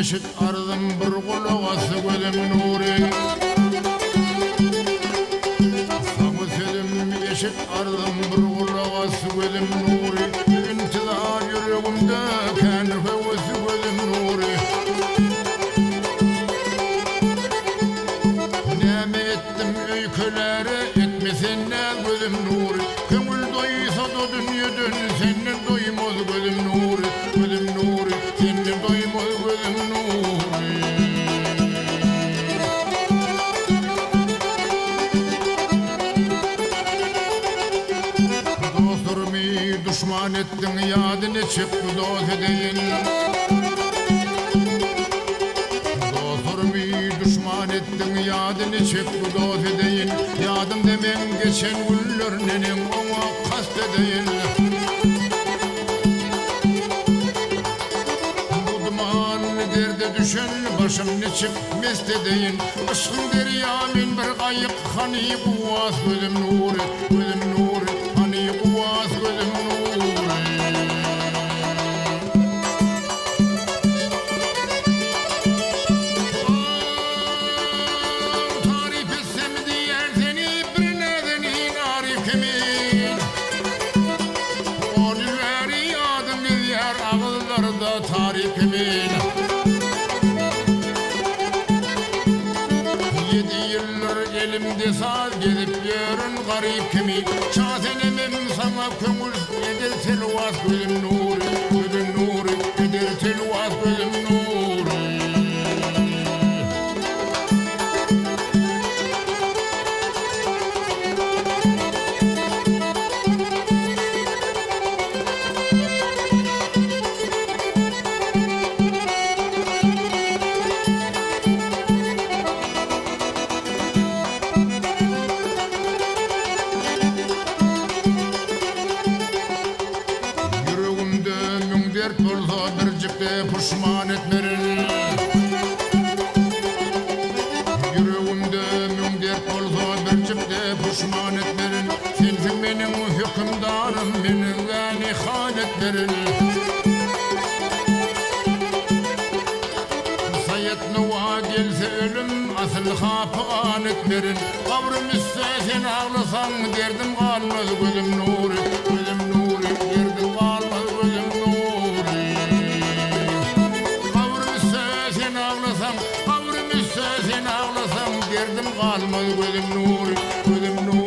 yeşil ardım bir kulağası gözüm nuri. Sana selim yeşil ardım bir kulağası gözüm nuri. İntizar yüreğimde kendi fevzi gözüm nuri. Neme ettim öyküleri etmesin ne gözüm nuri. Kömül doysa da dünyadan senin doymaz gözüm nuri. Gözüm nuri senin doymaz gözüm nuri. Dostlarımı düşman ettin yadını çık dost edeyim. Düşman ettin yadını çek bu dost edeyin. Yadım demen geçen güller nenem ona kast edeyin. Bu dumanlı derde düşen başım ne çık mest edeyin. Aşkın deryamin bir kayık hani kuvas gözüm nuri. Gözüm nuri hani kuvas gözüm nuri. Tarifimin 7 yıllar elimde saz gezip yörün garip kimi. Çazenemem sana kömür eder telvas gözüm nuri. Gözüm nuri eder telvas gözüm nuri. Dert olsa bir cipte pişman etmerin. Yüreğimde mün dert olsa bir cipte pişman etmerin. Sensin benim hükümdarım, benim gani hanetlerin. Sayet nuva gelse ölüm, asıl hapıgan etmerin. Kavrım üstse sen ağlasan derdim kalmaz gözüm nuri. Gözüm nuri derdim kalmaz gözüm nuri. Ağlasam, kavrım üstse sen ağlasam derdim kalmaz gözüm nuri, gözüm nuri.